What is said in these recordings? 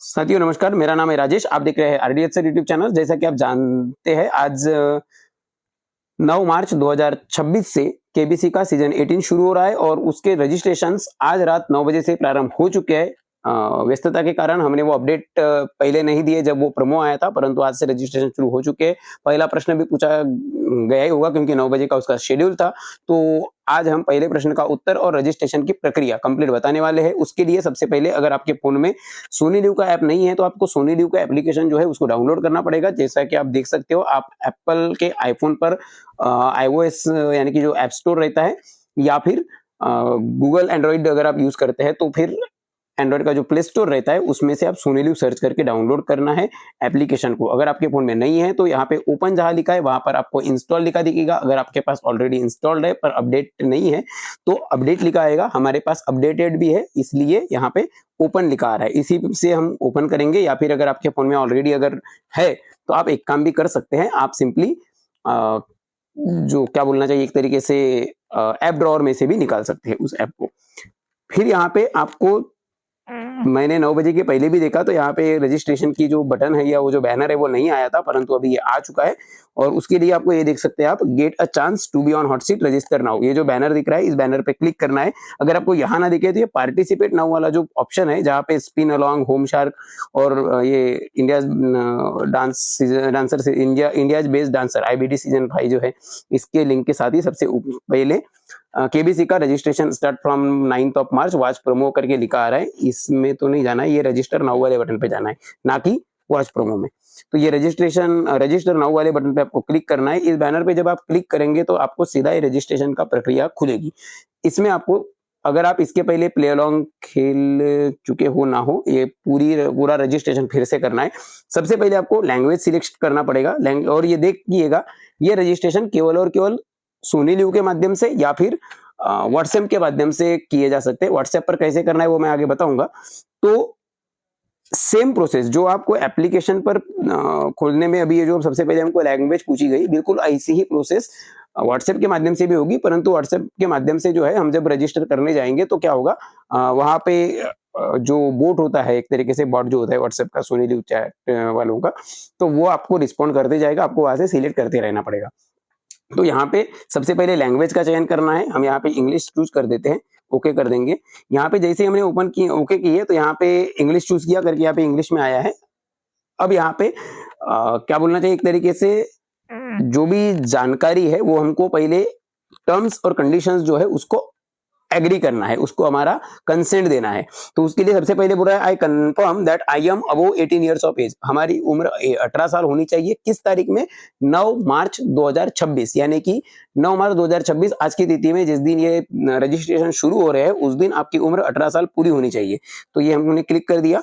साथियों नमस्कार, मेरा नाम है राजेश। आप देख रहे हैं आरडीएच सर यूट्यूब चैनल। जैसा कि आप जानते हैं, आज 9 मार्च 2026 से केबीसी का सीजन 18 शुरू हो रहा है और उसके रजिस्ट्रेशंस आज रात 9 बजे से प्रारंभ हो चुके हैं। व्यस्तता के कारण हमने वो अपडेट पहले नहीं दिए जब वो प्रोमो आया था, परंतु आज से रजिस्ट्रेशन शुरू हो चुके हैं। पहला प्रश्न भी पूछा गया ही होगा क्योंकि 9 बजे का उसका शेड्यूल था। तो आज हम पहले प्रश्न का उत्तर और रजिस्ट्रेशन की प्रक्रिया कंप्लीट बताने वाले हैं। उसके लिए सबसे पहले अगर आपके फ़ोन में सोनी लिव का ऐप नहीं है तो आपको सोनी लिव का एप्लीकेशन जो है उसको डाउनलोड करना पड़ेगा। जैसा कि आप देख सकते हो, आप एप्पल के आईफ़ोन पर आईओएस यानी कि जो ऐप स्टोर रहता है, या फिर गूगल एंड्रॉइड अगर आप यूज़ करते हैं तो फिर एंड्रॉइड का जो प्ले स्टोर रहता है उसमें से आप सोनी लिव सर्च करके डाउनलोड करना है एप्लीकेशन को। अगर आपके फ़ोन में नहीं है तो यहाँ पे ओपन जहाँ लिखा है वहाँ पर आपको इंस्टॉल लिखा दिखेगा। अगर आपके पास ऑलरेडी इंस्टॉल्ड है पर अपडेट नहीं है तो अपडेट लिखा आएगा। हमारे पास अपडेटेड भी है, इसलिए यहाँ पे ओपन लिखा आ रहा है। इसी से हम ओपन करेंगे, या फिर अगर आपके फ़ोन में ऑलरेडी अगर है तो आप एक काम भी कर सकते हैं। आप सिंपली जो क्या बोलना चाहिए, एक तरीके से ऐप ड्रॉअर में से भी निकाल सकते हैं उस ऐप को। फिर यहाँ पे आपको मैंने 9 बजे के पहले भी देखा तो यहाँ पे रजिस्ट्रेशन की जो बटन है या वो जो बैनर है वो नहीं आया था, परंतु अभी ये आ चुका है। और उसके लिए आपको ये देख सकते हैं आप, get a chance to be on hot seat, register now, ये जो बैनर दिख रहा है इस बैनर पे क्लिक करना है। अगर आपको यहाँ ना दिखे तो ये पार्टिसिपेट नाउ वाला जो ऑप्शन है जहाँ पे स्पिन अलोंग, होम शार्क और ये India dancer India's based dancer IBD season 5 जो है इसके लिंक के साथ ही सबसे पहले केबीसी का registration start from 9th of March watch promo करके लिखा आ रहा है। इसमें तो नहीं जाना है, ये रजिस्टर नाउ वाले बटन पे जाना है, ना कि वॉच प्रोमो में। तो ये रजिस्टर नाउ वाले बटन पे आपको क्लिक करना है। इस बैनर पे जब आप क्लिक करेंगे तो आपको सीधा ही रजिस्ट्रेशन का प्रक्रिया खुलेगी। इसमें आपको, अगर आप इसके पहले प्ले अलोंग खेल चुके हो ना हो, ये पूरा रजिस्ट्रेशन फिर से करना है। सबसे पहले आपको लैंग्वेज सिलेक्ट करना पड़ेगा। और ये देखिएगा, ये रजिस्ट्रेशन केवल और केवल सोनी लिव के माध्यम से या फिर व्हाट्सएप के माध्यम से किए जा सकते हैं। व्हाट्सएप पर कैसे करना है वो मैं आगे बताऊंगा। तो सेम प्रोसेस जो आपको एप्लीकेशन पर खोलने में, अभी ये जो सबसे पहले हमको लैंग्वेज पूछी गई, बिल्कुल ऐसी ही प्रोसेस व्हाट्सएप के माध्यम से भी होगी, परंतु व्हाट्सएप के माध्यम से जो है हम जब रजिस्टर करने जाएंगे तो क्या होगा, वहां पे जो बोट होता है, एक तरीके से बॉट जो होता है व्हाट्सएप का सोनी लिव चैट वालों का, तो वो आपको रिस्पॉन्ड करते जाएगा। आपको वहां से सिलेक्ट करते रहना पड़ेगा। तो यहाँ पे सबसे पहले लैंग्वेज का चयन करना है। हम यहाँ पे इंग्लिश चूज कर देते हैं, ओके कर देंगे। यहाँ पे जैसे हमने ओपन की, ओके की है, तो यहाँ पे इंग्लिश चूज किया करके यहाँ पे इंग्लिश में आया है। अब यहाँ पे क्या बोलना चाहिए, एक तरीके से जो भी जानकारी है वो हमको पहले टर्म्स और कंडीशंस जो है उसको एग्री करना है, उसको हमारा कंसेंट देना है। तो उसके लिए सबसे पहले बोल रहा है, I confirm that I am above 18 years of age. हमारी उम्र 18 साल होनी चाहिए। किस तारीख में? 9 मार्च 2026, यानी कि 9 मार्च 2026 आज की तिथि में, जिस दिन ये रजिस्ट्रेशन शुरू हो रहे हैं उस दिन आपकी उम्र 18 साल पूरी होनी चाहिए। तो ये हमने क्लिक कर दिया।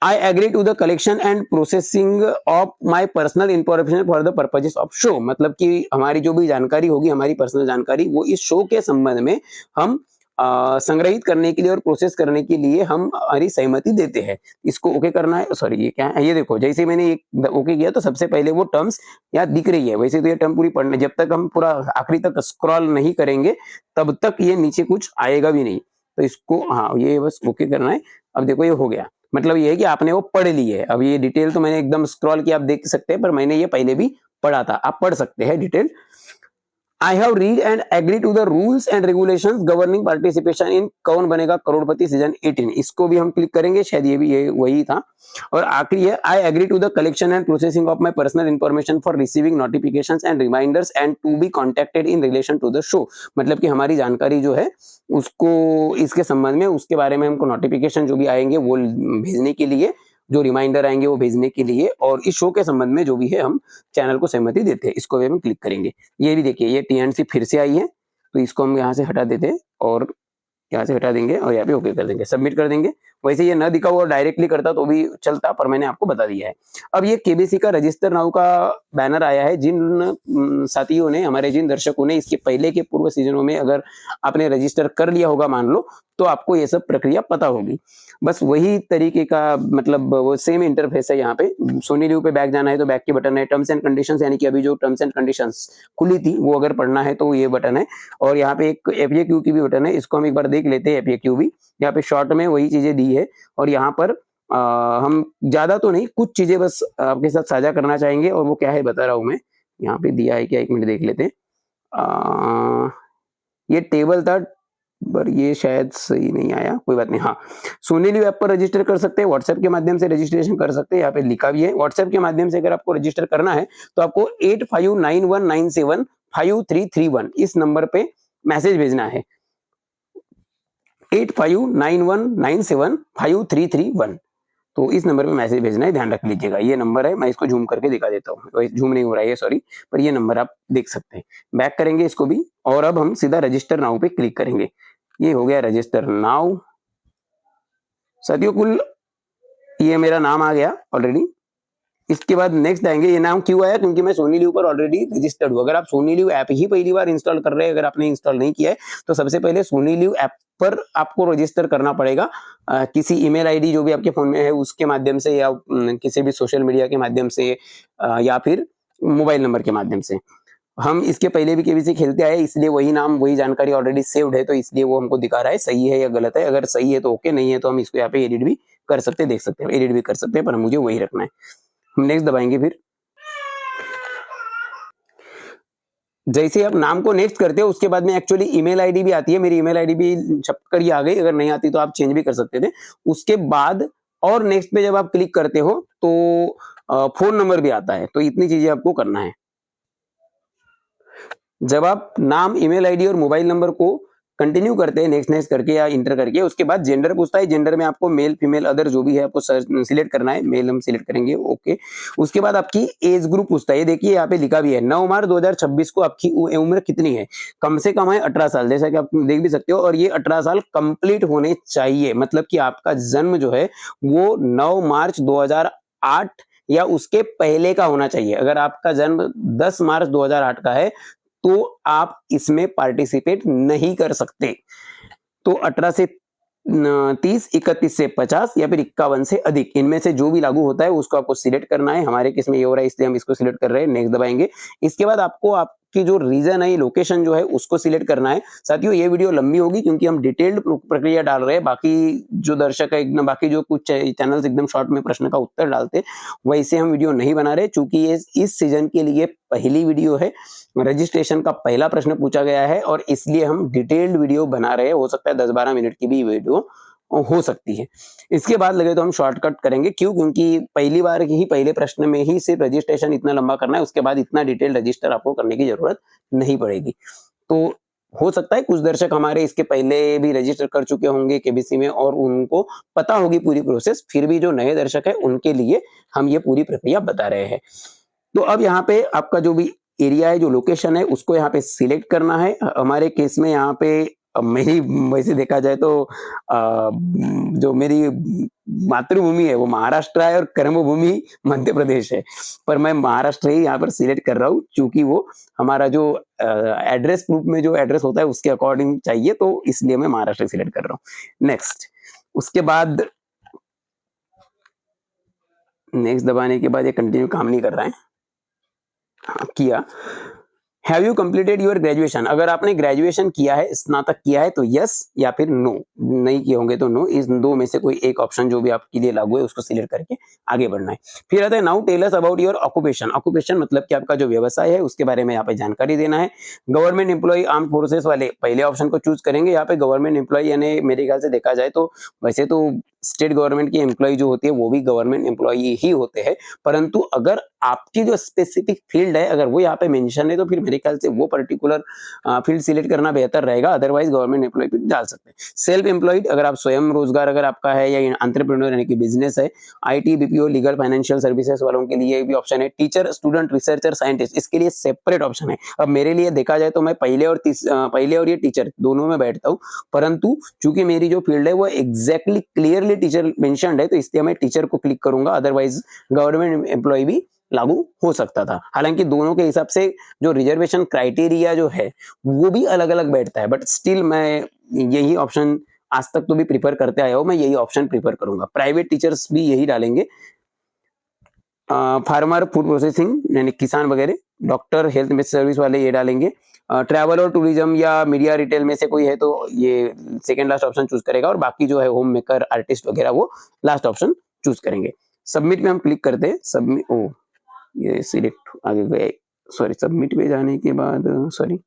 I agree to the collection and processing of my personal information for the purposes of show। मतलब कि हमारी जो भी जानकारी होगी, हमारी पर्सनल जानकारी, वो इस शो के संबंध में हम संग्रहित करने के लिए और प्रोसेस करने के लिए हम हमारी सहमति देते हैं। इसको ओके करना है। सॉरी, ये क्या है, ये देखो, जैसे मैंने ओके किया तो सबसे पहले वो टर्म्स यहाँ दिख रही है। वैसे तो ये टर्म पूरी पढ़ने, जब तक हम पूरा आखिरी तक स्क्रॉल नहीं करेंगे तब तक ये नीचे कुछ आएगा भी नहीं। तो इसको, हाँ, ये बस ओके करना है। अब देखो ये हो गया, मतलब ये है कि आपने वो पढ़ ली है। अब ये डिटेल तो मैंने एकदम स्क्रॉल किया, आप देख सकते हैं, पर मैंने ये पहले भी पढ़ा था, आप पढ़ सकते हैं detail. I have read and agree to the rules and regulations governing participation in कौन बनेगा करोड़पति सीजन 18। इसको भी हम क्लिक करेंगे, शायद ये भी वही था। और आखिरी है, I agree to the collection and processing of my personal information for receiving notifications and reminders and to be contacted in relation to the show। मतलब कि हमारी जानकारी जो है उसको, इसके संबंध में, उसके बारे में हमको नोटिफिकेशन जो भी आएंगे वो भेजने के लिए, जो रिमाइंडर आएंगे वो भेजने के लिए, और इस शो के संबंध में जो भी है हम चैनल को सहमति देते हैं। इसको भी हम क्लिक करेंगे। ये भी देखिए, ये टी&सी फिर से आई है, तो इसको हम यहाँ से हटा देते हैं और यहाँ से हटा देंगे और यहाँ पे ओके कर देंगे, सबमिट कर देंगे। वैसे ये न दिखा हुआ डायरेक्टली करता तो भी चलता, पर मैंने आपको बता दिया है। अब ये केबीसी का रजिस्टर नाउ का बैनर आया है। जिन साथियों ने, हमारे जिन दर्शकों ने इसके पहले के पूर्व सीजनों में अगर आपने रजिस्टर कर लिया होगा मान लो, तो आपको ये सब प्रक्रिया पता होगी। बस वही तरीके का, मतलब वो सेम इंटरफेस है। यहाँ पे सोनी लिव पे बैक जाना है तो बैक के बटन है। टर्म्स एंड कंडीशंस, यानी कि अभी जो टर्म्स एंड कंडीशंस खुली थी वो अगर पढ़ना है तो ये बटन है। और यहाँ पे एक FAQ की भी बटन है, इसको हम एक बार देख लेते हैं। FAQ भी यहाँ पे शॉर्ट में वही चीजें दी है। और यहाँ पर हम ज़्यादा तो नहीं, कुछ चीज़ें बस आपके साथ साझा करना चाहेंगे और वो क्या है बता रहा हूँ मैं। यहाँ पे दिया है क्या, 1 मिनट देख लेते हैं। ये टेबल था पर ये शायद सही नहीं आया, कोई बात नहीं। हाँ, सोनी लिव ऐप पर रजिस्टर कर सकते हैं, व्हाट्सएप के माध्यम से रजिस्ट्रेशन कर सकते हैं, यहाँ पे लिखा भी है। व्हाट्सएप के माध्यम से अगर आपको रजिस्टर करना है तो आपको 8591975331 इस नंबर पे मैसेज भेजना है। 8591975331 तो इस नंबर पे मैसेज भेजना है, ध्यान रख लीजिएगा। ये नंबर है, मैं इसको ज़ूम करके दिखा देता हूँ। ज़ूम नहीं हो रहा है ये, सॉरी, पर ये नंबर आप देख सकते हैं। बैक करेंगे इसको भी और अब हम सीधा रजिस्टर नाउ पे क्लिक करेंगे। ये हो गया रजिस्टर नाउ। साथियों कुल ये मेरा नाम आ गया ऑलरेडी। इसके बाद नेक्स्ट आएंगे। ये नाम क्यों आया, क्योंकि मैं सोनी लिव पर ऑलरेडी रजिस्टर्ड हूँ। अगर आप सोनी लिव ऐप ही पहली बार इंस्टॉल कर रहे हैं, अगर आपने इंस्टॉल नहीं किया है तो सबसे पहले सोनी लिव ऐप पर आपको रजिस्टर करना पड़ेगा। किसी ईमेल आईडी जो भी आपके फोन में है उसके माध्यम से, या किसी भी सोशल मीडिया के माध्यम से, या फिर मोबाइल नंबर के माध्यम से। हम इसके पहले भी केबीसी खेलते आए, इसलिए वही नाम वही जानकारी ऑलरेडी सेव्ड है, तो इसलिए वो हमको दिखा रहा है सही है या गलत है। अगर सही है तो ओके, नहीं है तो हम इसको यहाँ पे एडिट भी कर सकते हैं, देख सकते हैं, एडिट भी कर सकते हैं, पर मुझे वही रखना है। हम नेक्स्ट दबाएंगे। फिर जैसे आप नाम को नेक्स्ट करते हो उसके बाद में एक्चुअली ईमेल आईडी भी आती है। मेरी ईमेल आईडी भी छप कर ही आ गई, अगर नहीं आती तो आप चेंज भी कर सकते थे। उसके बाद और नेक्स्ट पे जब आप क्लिक करते हो तो फोन नंबर भी आता है। तो इतनी चीजें आपको करना है। जब आप नाम, ईमेल आईडी और मोबाइल नंबर को कंटिन्यू करते हैं नेक्स्ट नेक्स्ट करके या इंटर करके, उसके बाद जेंडर पूछता है। जेंडर में आपको मेल, फीमेल, अदर जो भी है आपको सिलेक्ट करना है। मेल हम सिलेक्ट करेंगे, ओके। उसके बाद आपकी एज ग्रुप पूछता है। ये देखिए यहाँ पे लिखा भी है 9 मार्च 2026 को आपकी उम्र कितनी है। कम से कम है 18 साल, जैसा कि आप देख भी सकते हो। और ये 18 साल कंप्लीट होने चाहिए, मतलब कि आपका जन्म जो है वो 9 मार्च 2008 या उसके पहले का होना चाहिए। अगर आपका जन्म 10 मार्च 2008 का है तो आप इसमें पार्टिसिपेट नहीं कर सकते। तो 18 से 30, 31 से 50 या फिर 51 से अधिक, इनमें से जो भी लागू होता है उसको आपको सिलेक्ट करना है। हमारे केस में ये हो रहा है इसलिए हम इसको सिलेक्ट कर रहे हैं, नेक्स्ट दबाएंगे। इसके बाद आपको आपकी जो रीजन है, लोकेशन जो है उसको सिलेक्ट करना है। साथियों ये वीडियो लंबी होगी क्योंकि हम डिटेल्ड प्रक्रिया डाल रहे हैं। बाकी जो दर्शक है एकदम, बाकी जो कुछ चैनल्स एकदम शॉर्ट में प्रश्न का उत्तर डालते, वैसे हम वीडियो नहीं बना रहे, चूंकि ये इस सीजन के लिए पहली वीडियो है। रजिस्ट्रेशन का पहला प्रश्न पूछा गया है और इसलिए हम डिटेल्ड वीडियो बना रहे हैं। हो सकता है 10-12 मिनट की भी वीडियो हो सकती है। इसके बाद लगे तो हम शॉर्टकट करेंगे। क्यों? क्योंकि पहली बार ही पहले प्रश्न में ही सिर्फ रजिस्ट्रेशन इतना लंबा करना है, उसके बाद इतना डिटेल रजिस्टर आपको करने की जरूरत नहीं पड़ेगी। तो हो सकता है कुछ दर्शक हमारे इसके पहले भी रजिस्टर कर चुके होंगे केबीसी में और उनको पता होगी पूरी प्रोसेस, फिर भी जो नए दर्शक है उनके लिए हम ये पूरी प्रक्रिया बता रहे हैं। तो अब यहाँ पे आपका जो भी एरिया है, जो लोकेशन है, उसको यहाँ पे सिलेक्ट करना है। हमारे केस में यहाँ पे मेरी, वैसे देखा जाए तो जो मेरी मातृभूमि है वो महाराष्ट्र है और कर्मभूमि मध्य प्रदेश है, पर मैं महाराष्ट्र ही यहाँ पर सिलेक्ट कर रहा हूँ क्योंकि वो हमारा जो एड्रेस प्रूफ में जो एड्रेस होता है उसके अकॉर्डिंग चाहिए, तो इसलिए मैं महाराष्ट्र सिलेक्ट कर रहा हूँ। नेक्स्ट, उसके बाद नेक्स्ट दबाने के बाद ये कंटिन्यू काम नहीं कर रहा है। हाँ, किया। Have you completed your graduation? अगर आपने ग्रेजुएशन किया है, स्नातक किया है तो यस या फिर नो, नहीं किए होंगे तो नो। इस दो में से कोई एक ऑप्शन जो भी आपके लिए लागू है उसको सिलेक्ट करके आगे बढ़ना है। फिर आता है now tell us about your occupation. Occupation मतलब कि आपका जो व्यवसाय है उसके बारे में यहाँ पे जानकारी देना है। गवर्नमेंट एम्प्लॉय, आर्म फोर्सेस वाले पहले ऑप्शन को चूज करेंगे। यहाँ पे गवर्नमेंट एम्प्लॉय यानी मेरे ख्याल से देखा जाए तो वैसे तो स्टेट गवर्नमेंट की एम्प्लॉय जो होती है वो भी गवर्नमेंट एम्प्लॉय ही होते हैं, परंतु अगर आपकी जो स्पेसिफिक फील्ड है अगर वो यहाँ पे मेंशन है तो फिर मेरे ख्याल से वो पर्टिकुलर फील्ड सिलेक्ट करना बेहतर रहेगा। अदरवाइज गवर्नमेंट एम्प्लॉय भी डाल सकते हैं। सेल्फ एम्प्लॉयड, अगर आप स्वयं रोजगार अगर आपका है या एंटरप्रेन्योर यानी कि बिजनेस है। IT, BPO, legal, financial services वालों के लिए भी ऑप्शन है। टीचर, स्टूडेंट, रिसर्चर, साइंटिस्ट, इसके लिए सेपरेट ऑप्शन है। अब मेरे लिए देखा जाए तो मैं पहले और ये टीचर दोनों में बैठता हूँ, परंतु चूंकि मेरी जो फील्ड है वो एग्जैक्टली क्लियरली टीचर मेंशन्ड है तो इसलिए मैं टीचर को क्लिक करूंगा। अदरवाइज गवर्नमेंट एम्प्लॉय भी लागू हो सकता था। हालांकि दोनों के हिसाब से जो रिजर्वेशन क्राइटेरिया जो है वो भी अलग अलग बैठता है, बट स्टिल मैं यही ऑप्शन आज तक तो भी प्रीफर करते आया हूं, मैं यही ऑप्शन प्रीफर करूंगा। प्राइवेट टीचर्स भी यही डालेंगे। फार्मर, फूड प्रोसेसिंग यानी किसान वगैरह, डॉक्टर, हेल्थ में सर्विस वाले ये डालेंगे। ट्रैवल और टूरिज्म या मीडिया रिटेल में से कोई है तो ये सेकेंड लास्ट ऑप्शन चूज करेगा, और बाकी जो है होम मेकर, आर्टिस्ट वगैरह वो लास्ट ऑप्शन चूज करेंगे। सबमिट में हम क्लिक करते हैं, सबमिट, ओ ये सिलेक्ट आगे गए, सॉरी सबमिट में जाने के बाद सॉरी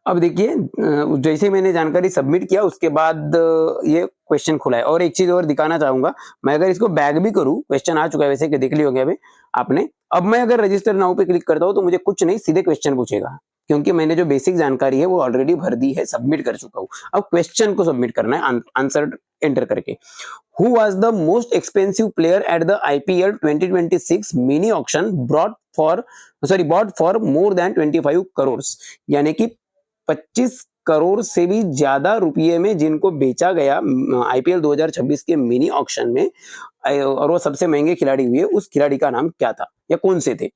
अब देखिए जैसे मैंने जानकारी सबमिट किया उसके बाद ये क्वेश्चन खुला है। और एक चीज और दिखाना चाहूंगा, मैं अगर इसको बैक भी करूं, क्वेश्चन आ चुका है वैसे कि देख ली होंगे अभी आपने। अब मैं अगर रजिस्टर नाउ पे क्लिक करता हूं तो मुझे कुछ नहीं, सीधे क्वेश्चन पूछेगा, क्योंकि मैंने जो बेसिक जानकारी है वो ऑलरेडी भर दी है, सबमिट कर चुका हूं। अब क्वेश्चन को सबमिट करना है आंसर एंटर करके। Who was the most expensive player at the IPL 2026 mini auction bought for more than 25 crores, यानी कि 25 करोड़ से भी ज्यादा रुपये में जिनको बेचा गया आईपीएल 2026 के मिनी ऑक्शन में, और वो सबसे महंगे खिलाड़ी हुए, उस खिलाड़ी का नाम क्या था या कौन से थे?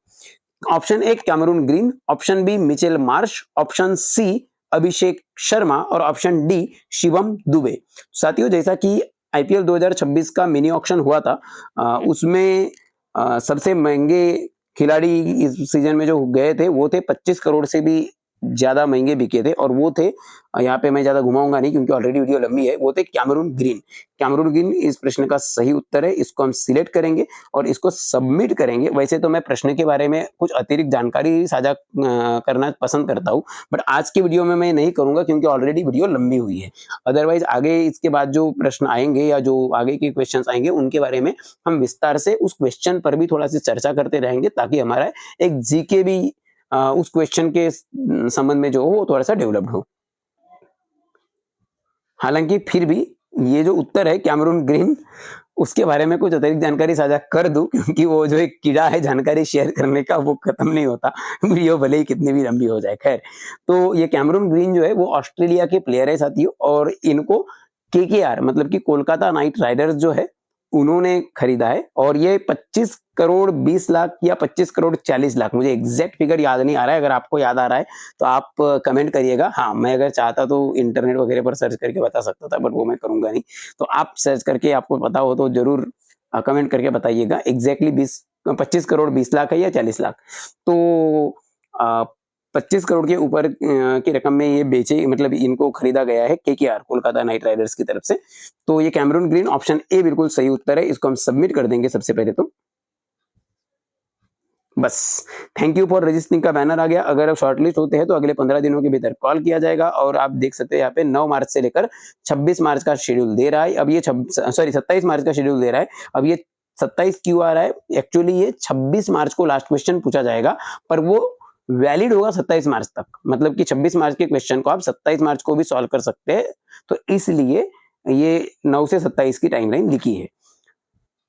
Option A Cameron Green, option B Mitchell Marsh, option C Abhishek Sharma और ऑप्शन डी शिवम दुबे। साथियों जैसा कि आईपीएल 2026 का मिनी ऑक्शन हुआ था, उसमें सबसे महंगे खिलाड़ी इस सीजन में जो गए थे वो थे 25 करोड़ से भी ज्यादा महंगे बिके थे, और वो थे, यहाँ पे मैं ज्यादा घुमाऊंगा नहीं क्योंकि ऑलरेडी वीडियो लंबी है, वो थे कैमरून ग्रीन। कैमरून ग्रीन इस प्रश्न का सही उत्तर है। इसको हम सिलेक्ट करेंगे और इसको सबमिट करेंगे। वैसे तो मैं प्रश्न के बारे में कुछ अतिरिक्त जानकारी साझा करना पसंद करता हूँ, बट आज की वीडियो में मैं नहीं करूंगा क्योंकि ऑलरेडी वीडियो लंबी हुई है। अदरवाइज आगे इसके बाद जो प्रश्न आएंगे या जो आगे के क्वेश्चन आएंगे उनके बारे में हम विस्तार से उस क्वेश्चन पर भी थोड़ा सी चर्चा करते रहेंगे, ताकि हमारा एक जीके भी उस क्वेश्चन के संबंध में जो हो थोड़ा सा डेवलप्ड हो। हालांकि फिर भी ये जो उत्तर है कैमरून ग्रीन, उसके बारे में कुछ अतिरिक्त जानकारी साझा कर दूं, क्योंकि वो जो एक कीड़ा है जानकारी शेयर करने का, वो खत्म नहीं होता, वीडियो भले ही कितनी भी लंबी हो जाए। खैर, तो ये कैमरून ग्रीन जो है वो ऑस्ट्रेलिया के प्लेयर है साथियों, और इनको केकेआर मतलब कि कोलकाता नाइट राइडर्स जो है उन्होंने खरीदा है। और ये 25 करोड़ 20 लाख या 25 करोड़ 40 लाख, मुझे एग्जैक्ट फिगर याद नहीं आ रहा है, अगर आपको याद आ रहा है तो आप कमेंट करिएगा। हाँ, मैं अगर चाहता तो इंटरनेट वगैरह पर सर्च करके बता सकता था, बट वो मैं करूंगा नहीं। तो आप सर्च करके आपको पता हो तो जरूर कमेंट करके बताइएगा एग्जैक्टली 25 करोड़ 20 लाख है या 40 लाख। तो 25 करोड़ के ऊपर की रकम में ये बेचे, मतलब इनको खरीदा गया है केकेआर कोलकाता नाइट राइडर्स की तरफ से। तो ये कैमरून ग्रीन ऑप्शन ए बिल्कुल सही उत्तर है। इसको हम सबमिट कर देंगे सबसे पहले तो। बस, थैंक यू फॉर रजिस्टरिंग का बैनर आ गया। अगर आप शॉर्टलिस्ट होते हैं तो अगले 15 दिनों के भीतर कॉल किया जाएगा। और आप देख सकते हैं यहाँ पे 9 मार्च से लेकर 26 मार्च का शेड्यूल दे रहा है। अब ये 27 मार्च का शेड्यूल दे रहा है। अब ये 27 क्यों आ रहा है? एक्चुअली ये 26 मार्च को लास्ट क्वेश्चन पूछा जाएगा, पर वो वैलिड होगा 27 मार्च तक, मतलब कि 26 मार्च के क्वेश्चन को आप 27 मार्च को भी सॉल्व कर सकते हैं। तो इसलिए ये 9 से 27 की टाइमलाइन लिखी है।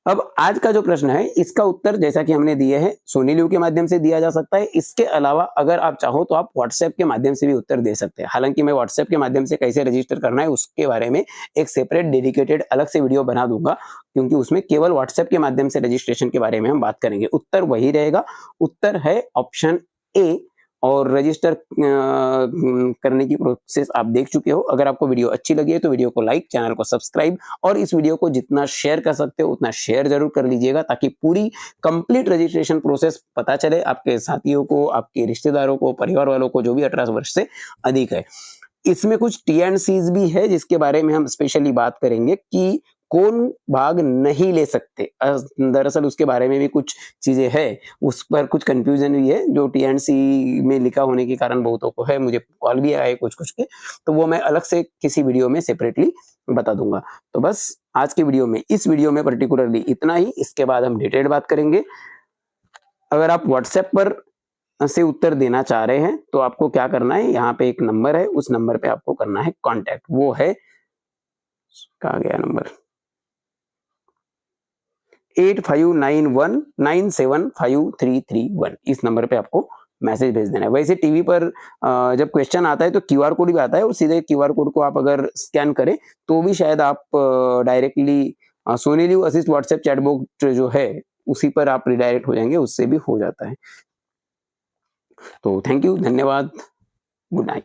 अब आज का जो प्रश्न है इसका उत्तर जैसा कि हमने दिए हैं सोनी लिव के माध्यम से दिया जा सकता है। इसके अलावा अगर आप चाहो तो आप व्हाट्सएप के माध्यम से भी उत्तर दे सकते हैं। हालांकि मैं व्हाट्सएप के माध्यम से कैसे रजिस्टर करना है उसके बारे में एक सेपरेट डेडिकेटेड अलग से वीडियो बना दूंगा, क्योंकि उसमें केवल व्हाट्सएप के माध्यम से रजिस्ट्रेशन के बारे में हम बात करेंगे। उत्तर वही रहेगा, उत्तर है ऑप्शन ए। और रजिस्टर करने की प्रोसेस आप देख चुके हो। अगर आपको वीडियो अच्छी लगी है तो वीडियो को लाइक, चैनल को सब्सक्राइब, और इस वीडियो को जितना शेयर कर सकते हो उतना शेयर जरूर कर लीजिएगा, ताकि पूरी कंप्लीट रजिस्ट्रेशन प्रोसेस पता चले आपके साथियों को, आपके रिश्तेदारों को, परिवार वालों को जो भी 18 वर्ष से अधिक है। इसमें कुछ टी एंड सीज भी है जिसके बारे में हम स्पेशली बात करेंगे कि कौन भाग नहीं ले सकते। दरअसल उसके बारे में भी कुछ चीजें है, उस पर कुछ कंफ्यूजन भी है जो टी एंड सी में लिखा होने के कारण बहुतों को है। मुझे कॉल भी आए कुछ कुछ के, तो वो मैं अलग से किसी वीडियो में सेपरेटली बता दूंगा। तो बस आज की वीडियो में, इस वीडियो में पर्टिकुलरली इतना ही। इसके बाद हम डिटेल बात करेंगे। अगर आप व्हाट्सएप पर से उत्तर देना चाह रहे हैं तो आपको क्या करना है, यहाँ पे एक नंबर है, उस नंबर पे आपको करना है कांटेक्ट। वो है, कहा गया नंबर, 8591975331। इस नंबर पे आपको मैसेज भेज देना है। वैसे टीवी पर जब क्वेश्चन आता है तो क्यूआर कोड भी आता है, और सीधे क्यूआर कोड को आप अगर स्कैन करें तो भी शायद आप directly Sony Liv assist WhatsApp chatbot जो है उसी पर आप रिडायरेक्ट हो जाएंगे, उससे भी हो जाता है। तो थैंक यू, धन्यवाद, गुड नाइट।